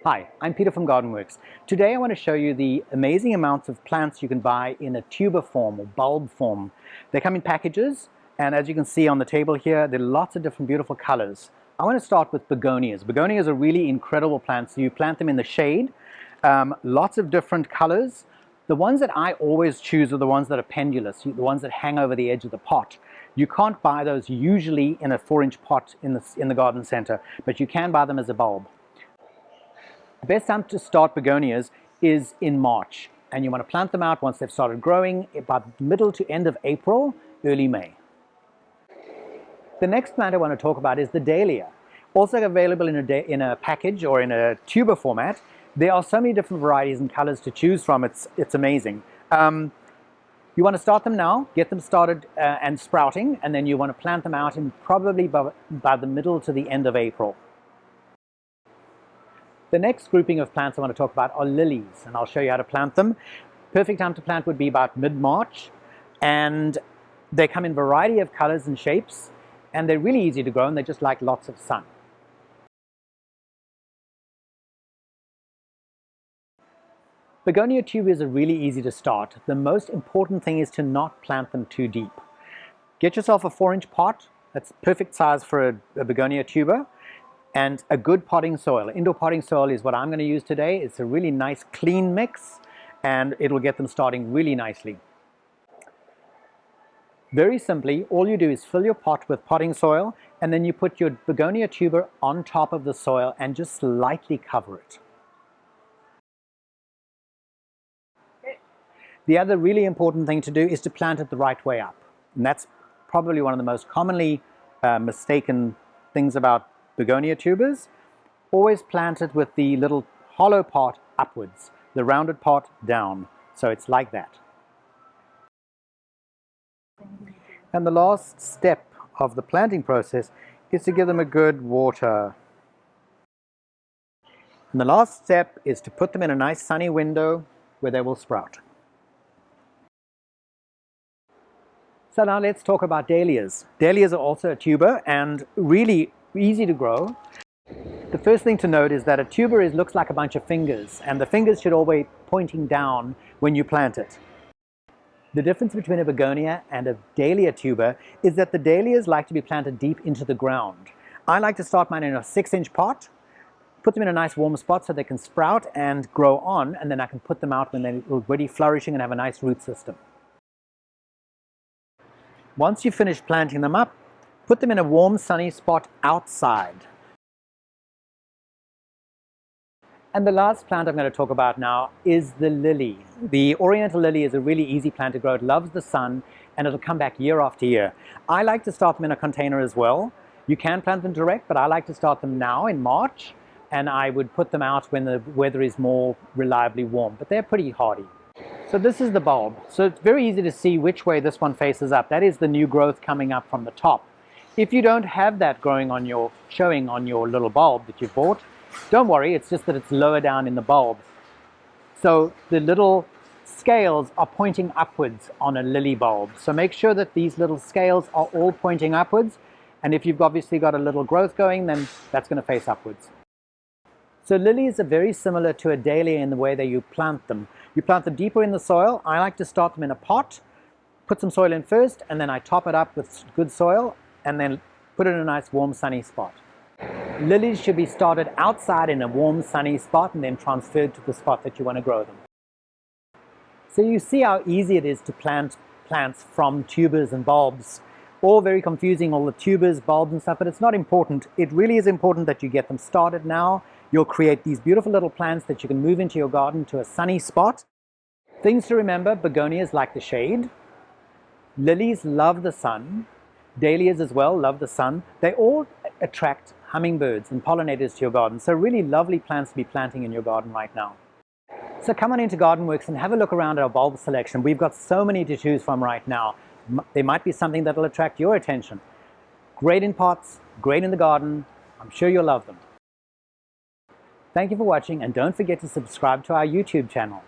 Hi, I'm Peter from GARDENWORKS. Today I want to show you the amazing amounts of plants you can buy in a tuber form or bulb form. They come in packages, and as you can see on the table here, there are lots of different beautiful colors. I want to start with begonias. Begonias are really incredible plants. You plant them in the shade, lots of different colors. The ones that I always choose are the ones that are pendulous, the ones that hang over the edge of the pot. You can't buy those usually in a 4-inch pot in the garden center, but you can buy them as a bulb. The best time to start begonias is in March, and you want to plant them out once they've started growing about middle to end of April, early May. The next plant I want to talk about is the Dahlia. Also available in a package or in a tuber format. There are so many different varieties and colors to choose from, it's amazing. You want to start them now, get them started and sprouting, and then you want to plant them out in probably by the middle to the end of April. The next grouping of plants I want to talk about are lilies, and I'll show you how to plant them. Perfect time to plant would be about mid-March, and they come in a variety of colors and shapes, and they're really easy to grow, and they just like lots of sun. Begonia tubers are really easy to start. The most important thing is to not plant them too deep. Get yourself a 4-inch pot. That's perfect size for a begonia tuber. And a good potting soil. Indoor potting soil is what I'm going to use today. It's a really nice clean mix, and it'll get them starting really nicely. Very simply, all you do is fill your pot with potting soil, and then you put your begonia tuber on top of the soil and just lightly cover it. The other really important thing to do is to plant it the right way up. And that's probably one of the most commonly mistaken things about begonia tubers. Always plant it with the little hollow part upwards, the rounded part down. So it's like that. And the last step of the planting process is to give them a good water. And the last step is to put them in a nice sunny window where they will sprout. So now let's talk about dahlias. Dahlias are also a tuber and really easy to grow. The first thing to note is that a tuber looks like a bunch of fingers, and the fingers should always be pointing down when you plant it. The difference between a begonia and a dahlia tuber is that the dahlias like to be planted deep into the ground. I like to start mine in a 6-inch pot, put them in a nice warm spot so they can sprout and grow on, and then I can put them out when they're already flourishing and have a nice root system. Once you finish planting them up, put them in a warm, sunny spot outside. And the last plant I'm going to talk about now is the lily. The Oriental Lily is a really easy plant to grow. It loves the sun, and it'll come back year after year. I like to start them in a container as well. You can plant them direct, but I like to start them now in March, and I would put them out when the weather is more reliably warm, but they're pretty hardy. So this is the bulb. So it's very easy to see which way this one faces up. That is the new growth coming up from the top. If you don't have that showing on your little bulb that you bought, don't worry, it's just that it's lower down in the bulb. So the little scales are pointing upwards on a lily bulb. So make sure that these little scales are all pointing upwards. And if you've obviously got a little growth going, then that's going to face upwards. So lilies are very similar to a dahlia in the way that you plant them. You plant them deeper in the soil. I like to start them in a pot, put some soil in first, and then I top it up with good soil, and then put it in a nice warm sunny spot. Lilies should be started outside in a warm sunny spot and then transferred to the spot that you want to grow them. So you see how easy it is to plant plants from tubers and bulbs. All very confusing, all the tubers, bulbs and stuff, but it's not important. It really is important that you get them started now. You'll create these beautiful little plants that you can move into your garden to a sunny spot. Things to remember: begonias like the shade. Lilies love the sun. Dahlias as well love the sun. They all attract hummingbirds and pollinators to your garden. So really lovely plants to be planting in your garden right now. So come on into GARDENWORKS and have a look around our bulb selection. We've got so many to choose from right now. There might be something that will attract your attention. Great in pots, great in the garden. I'm sure you'll love them. Thank you for watching, and don't forget to subscribe to our YouTube channel.